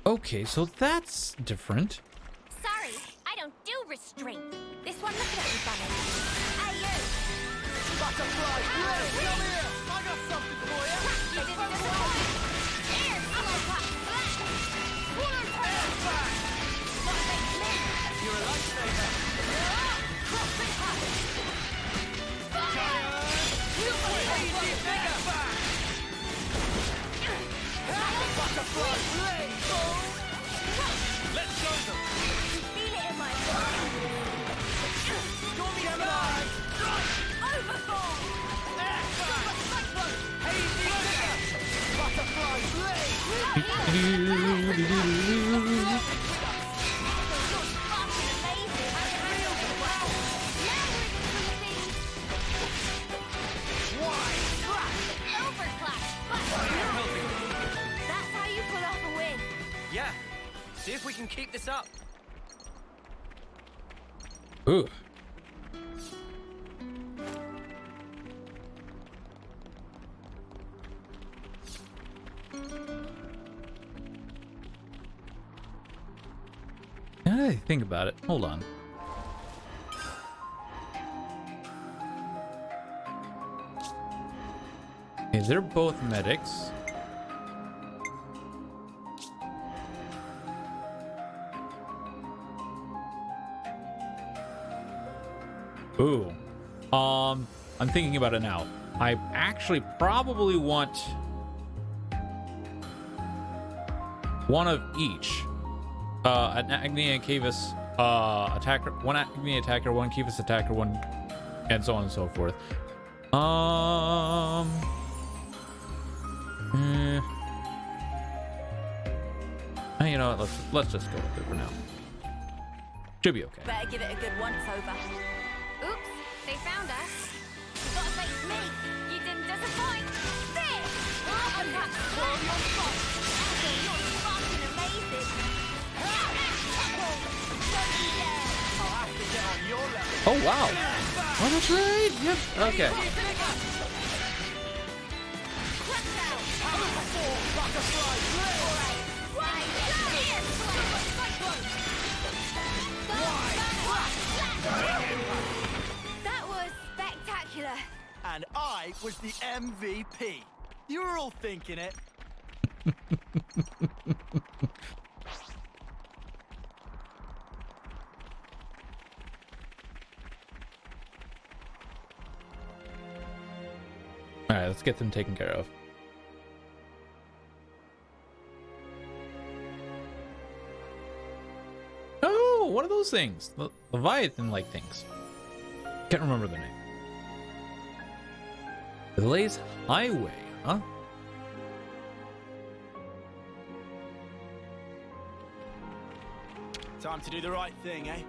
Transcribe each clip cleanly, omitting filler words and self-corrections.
Okay, so that's different. Sorry, I don't do restraint. This one looking at me funny. Hey, you! Butterfly, Blade, come here! I got something for you! You didn't disappoint! Here, slow clap, flash! Air back! What makes me? You're a lifesaver! Crossing path! Fire! Easy figure back! Butterfly, Blade! Let's show them! You feel it in my body. Stormy Gemini! Overfall! Air back! Hazy figure! Butterfly, Blade! Wide flash! That's how you pull off a win. Yeah. See if we can keep this up. Ooh. Now that I think about it, hold on. Okay, they're both medics. Ooh. I'm thinking about it now. I actually probably want one of each. An Agni and Kivas attacker, one Agni attacker, one Kivas attacker, one, and so on and so forth. You know what? Let's just go with it for now. Should be okay. Better give it a good once over. Oops, they found us. You gotta face me. You didn't disappoint. There! Uppercut! You're fucking amazing. I'll have to get on your level! Oh wow. Oh, that's right. Yep. Okay. Butterfly, Blade! That was spectacular. And I was the MVP. You were all thinking it. All right, let's get them taken care of. Oh, one of those things. The Leviathan-like things. Can't remember the name. Delays Highway, huh? Time to do the right thing, eh?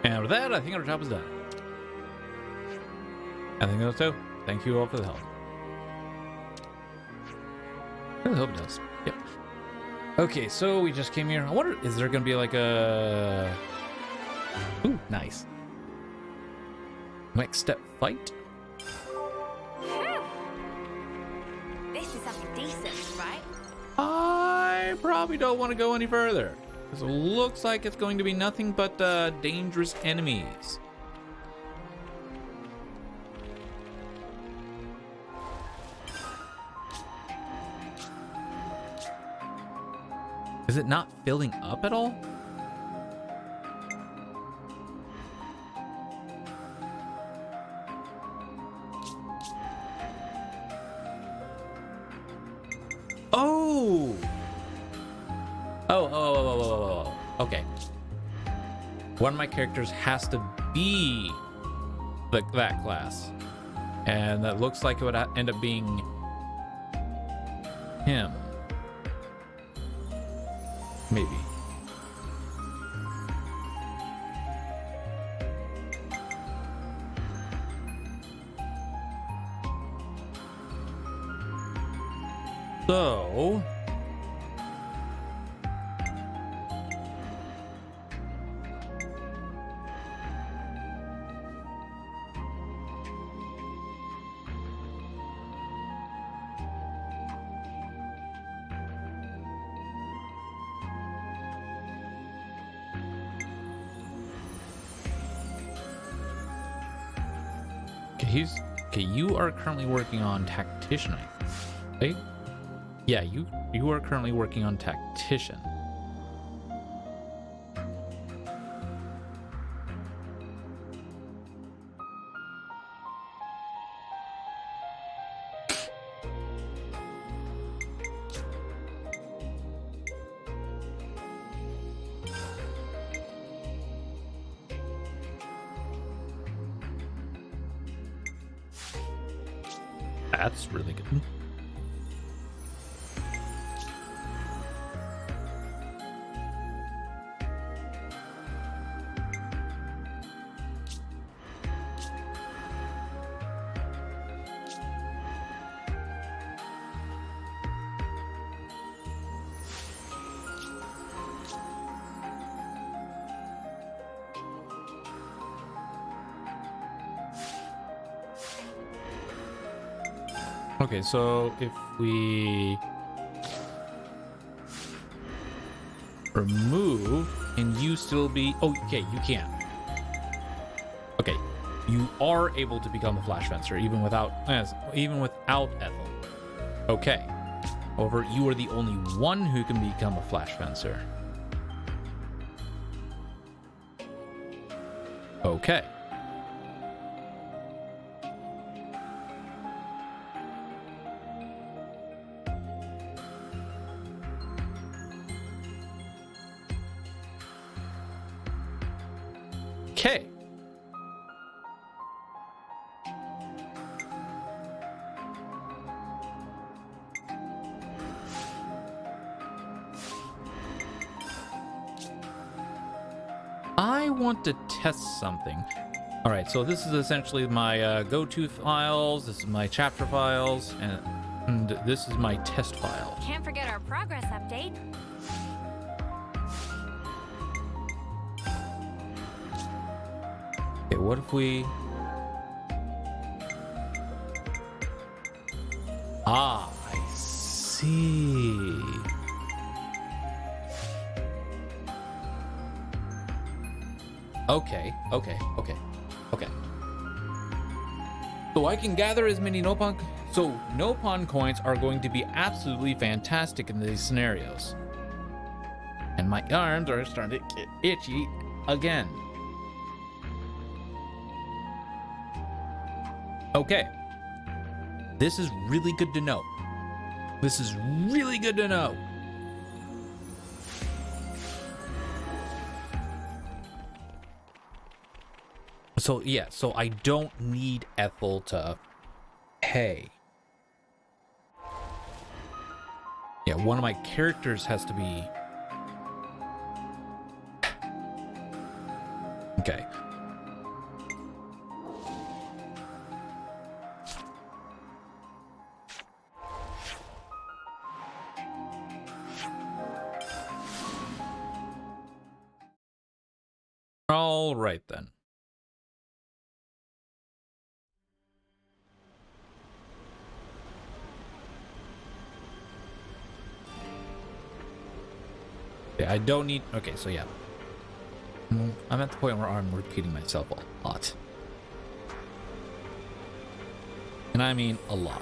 And with that, I think our job is done. I think so too. Thank you all for the help. I really hope it does. Yep. Okay, so we just came here. I wonder, is there going to be like a... Ooh, nice. Next step fight? Phew. This is something decent, right? I probably don't want to go any further. Because it looks like it's going to be nothing but dangerous enemies. Is it not filling up at all? Oh! Oh. Okay. One of my characters has to be that class. And that looks like it would end up being him. Maybe. So... Okay, you are currently working on tactician, right? Yeah, you are currently working on tactician. That's really good. Okay, so if we remove and you still be... Oh, okay, you can. Okay, you are able to become a flash fencer even without Ethel. Okay. However, you are the only one who can become a flash fencer. Okay. Okay. I want to test something. All right, so this is essentially my go-to files. This is my chapter files, and this is my test file. Can't forget our progress update. Okay, what if we... Ah, I see. Okay. So I can gather as many Nopon... So Nopon coins are going to be absolutely fantastic in these scenarios. And my arms are starting to get itchy again. Okay. This is really good to know. This is really good to know. So, yeah, so I don't need Ethel to pay. Yeah, one of my characters has to be... Okay. All right, then. Okay, I don't need... Okay, so yeah. I'm at the point where I'm repeating myself a lot. And I mean a lot.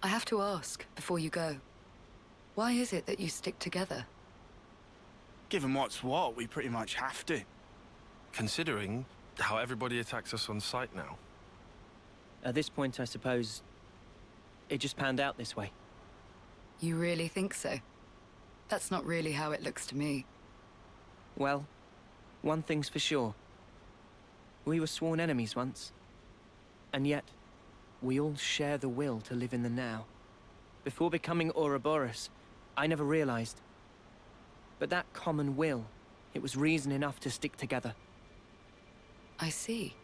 I have to ask, before you go, why is it that you stick together? Given what's what, we pretty much have to. Considering how everybody attacks us on sight now? At this point, I suppose it just panned out this way. You really think so? That's not really how it looks to me. Well, one thing's for sure. We were sworn enemies once. And yet, we all share the will to live in the now. Before becoming Ouroboros, I never realized. But that common will, it was reason enough to stick together. I see.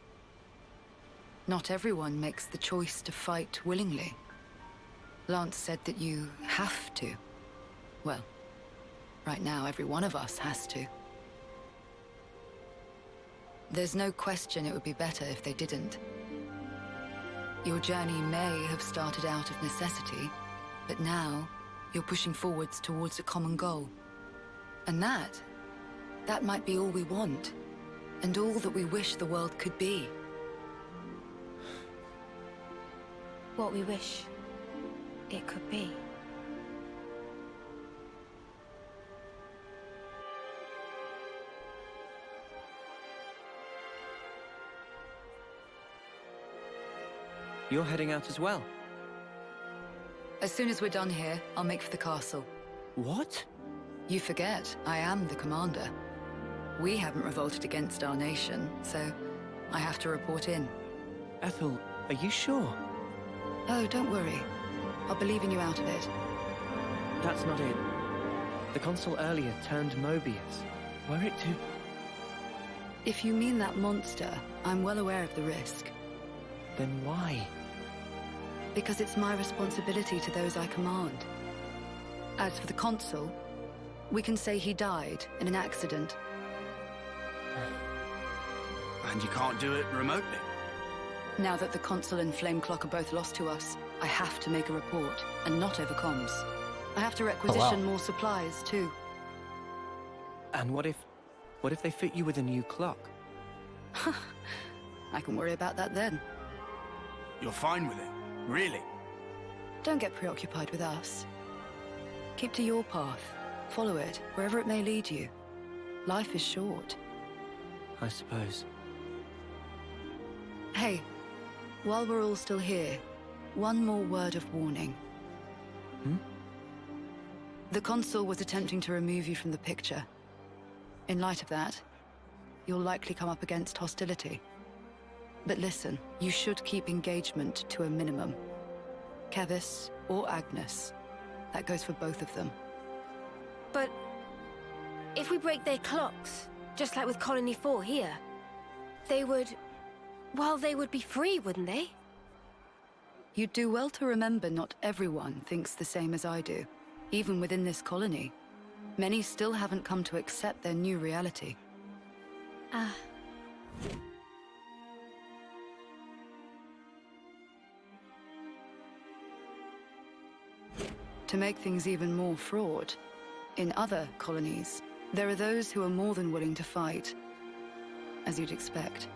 Not everyone makes the choice to fight willingly. Lance said that you have to. Well, right now every one of us has to. There's no question it would be better if they didn't. Your journey may have started out of necessity, but now you're pushing forwards towards a common goal. And that might be all we want, and all that we wish the world could be. What we wish it could be. You're heading out as well? As soon as we're done here, I'll make for the castle. What? You forget, I am the commander. We haven't revolted against our nation, so I have to report in. Ethel, are you sure? Oh, don't worry. I'll believe in you out of it. That's not it. The consul earlier turned Mobius. Were it to... If you mean that monster, I'm well aware of the risk. Then why? Because it's my responsibility to those I command. As for the consul, we can say he died in an accident. And you can't do it remotely. Now that the consul and Flame Clock are both lost to us, I have to make a report, and not over comms. I have to requisition more supplies, too. And what if they fit you with a new clock? I can worry about that then. You're fine with it, really? Don't get preoccupied with us. Keep to your path. Follow it, wherever it may lead you. Life is short. I suppose. Hey, while we're all still here, one more word of warning. The consul was attempting to remove you from the picture. In light of that, you'll likely come up against hostility. But listen, you should keep engagement to a minimum. Kevis or Agnes. That goes for both of them. But if we break their clocks, just like with Colony 4 here, they would... well, they would be free, wouldn't they? You'd do well to remember not everyone thinks the same as I do. Even within this colony, many still haven't come to accept their new reality. To make things even more fraught, in other colonies, there are those who are more than willing to fight, as you'd expect.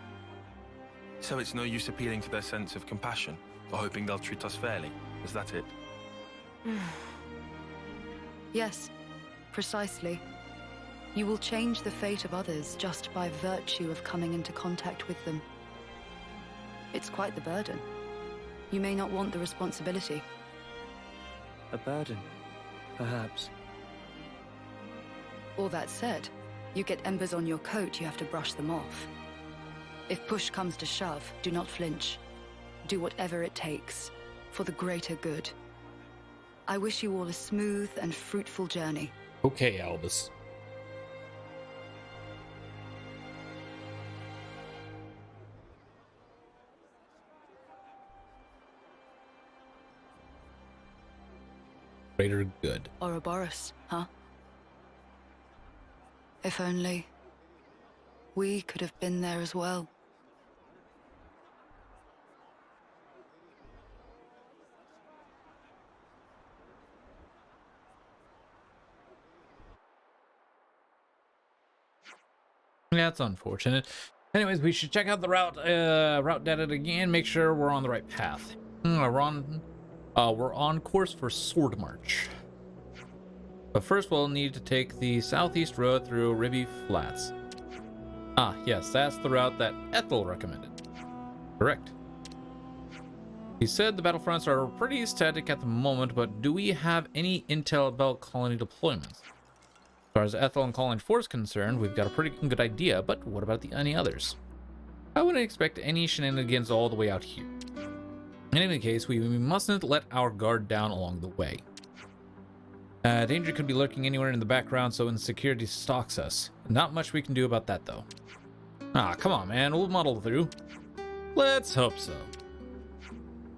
So it's no use appealing to their sense of compassion, or hoping they'll treat us fairly. Is that it? Yes, precisely. You will change the fate of others just by virtue of coming into contact with them. It's quite the burden. You may not want the responsibility. A burden, perhaps. All that said, you get embers on your coat, you have to brush them off. If push comes to shove, do not flinch. Do whatever it takes, for the greater good. I wish you all a smooth and fruitful journey. Okay, Albus. Greater good. Ouroboros, huh? If only we could have been there as well. That's unfortunate. Anyways, we should check out the route data again, make sure we're on the right path. We're on course for Sword March. But first we'll need to take the southeast road through Ribby Flats. Ah, yes, that's the route that Ethel recommended. Correct. He said the battlefronts are pretty static at the moment, but do we have any intel about colony deployments? As far as Ethel and Colony 4 is concerned, we've got a pretty good idea, but what about any others? I wouldn't expect any shenanigans all the way out here. In any case, we mustn't let our guard down along the way. Danger could be lurking anywhere in the background, so insecurity stalks us. Not much we can do about that, though. Ah, come on, man. We'll muddle through. Let's hope so.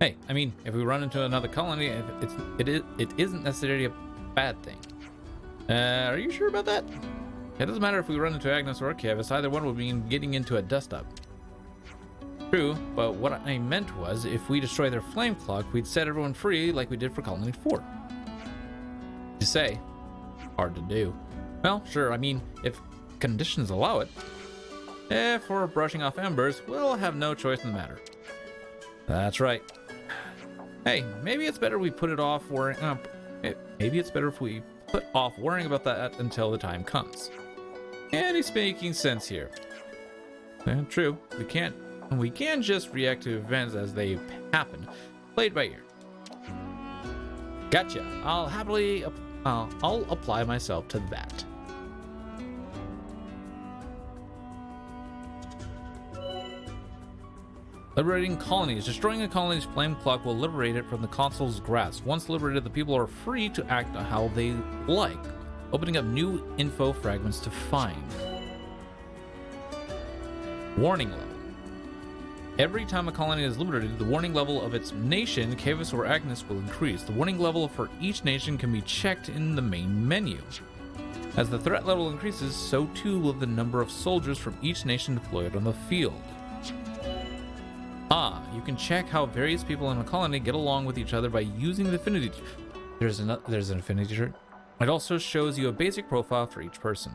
Hey, I mean, if we run into another colony, it isn't necessarily a bad thing. Are you sure about that? It doesn't matter if we run into Agnes or Kievis. Either one will be getting into a dust-up. True, but what I meant was, if we destroy their flame clock, we'd set everyone free like we did for Colony 4. You say, hard to do. Well, sure, I mean, if conditions allow it. If we're brushing off embers, we'll have no choice in the matter. That's right. Hey, maybe it's better we put it off worrying. Maybe it's better if we put off worrying about that until the time comes. And he's making sense here. True, we can't just react to events as they happen. Play it by ear. Gotcha. I'll apply myself to that. Liberating colonies. Destroying a colony's flame clock will liberate it from the console's grasp. Once liberated, the people are free to act on how they like, opening up new info fragments to find. Warning level. Every time a colony is liberated, the warning level of its nation, Kievis or Agnes, will increase. The warning level for each nation can be checked in the main menu. As the threat level increases, so too will the number of soldiers from each nation deployed on the field. Ah, you can check how various people in a colony get along with each other by using the affinity. There's an affinity chart. It also shows you a basic profile for each person.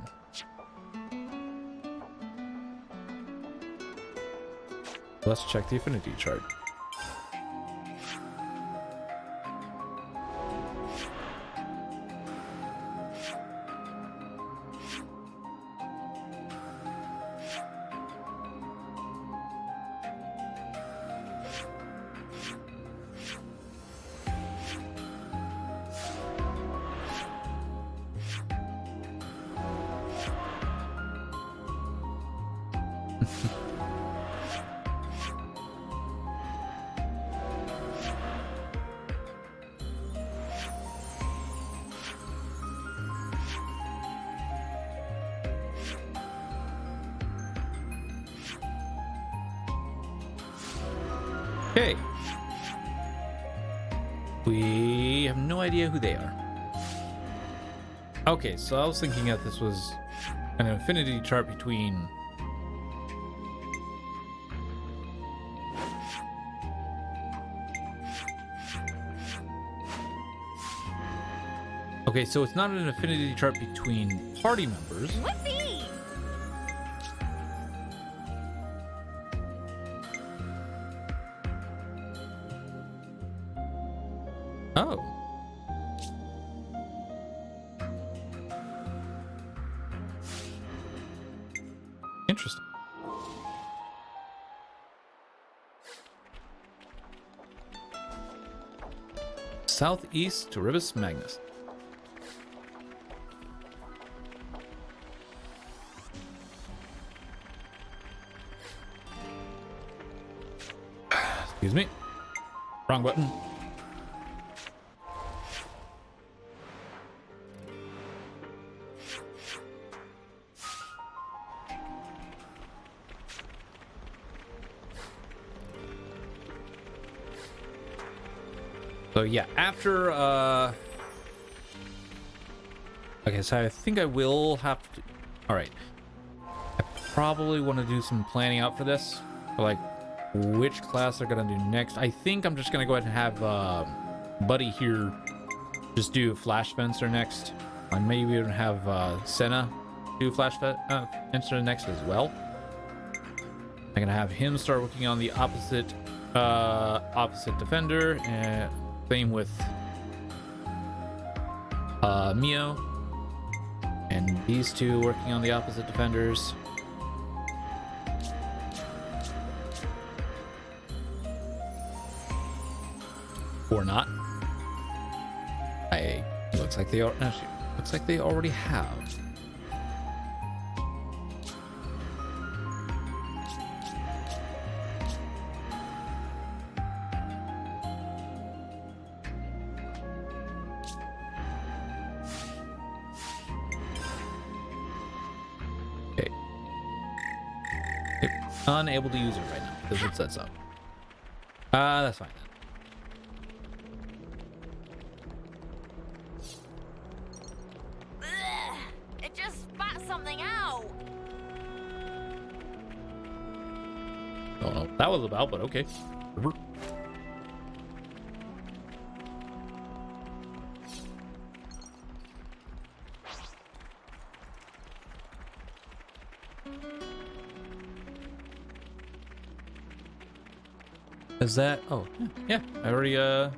Let's check the affinity chart. Okay. We have no idea who they are. Okay, so I was thinking that this was an affinity chart between... Okay, so it's not an affinity chart between party members. Whoopee! Oh. Interesting. Southeast to Ribus Magnus. Excuse me. Wrong button. So yeah, after okay, so I think I will have to. All right, I probably want to do some planning out for this, for like which class they're gonna do next. I think I'm just gonna go ahead and have Buddy here just do Flash Fencer next, and maybe even have Senna do Flash Fencer next as well. I'm gonna have him start working on the opposite defender, and same with Mio, and these two working on the opposite defenders. Or not. Looks like they are. Actually, looks like they already have. Okay. Okay. Unable to use it right now because it says so. That's fine then. Ugh, it just spat something out. Don't know what that was about, but okay. Is that? Oh, yeah. I already, Okay.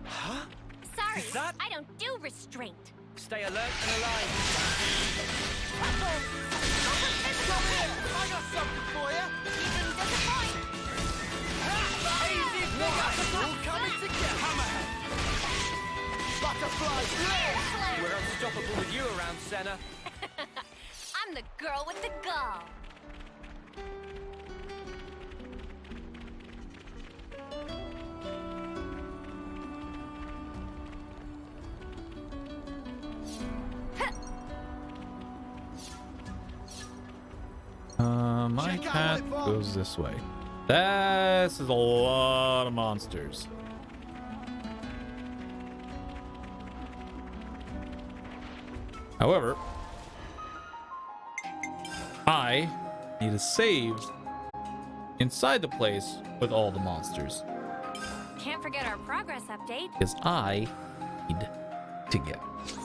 Huh? Sorry, Is that- I don't do restraint. Stay alert and alive. Come here! I got something for you. You didn't disappoint. Easy pickers, all coming together. Hammerhead. Butterflies. We're unstoppable with you around, Senna. I'm the girl with the gall. My Check out path my vault. goes this way. This is a lot of monsters. However, I need to save inside the place with all the monsters Can't forget our progress update. because I need to go.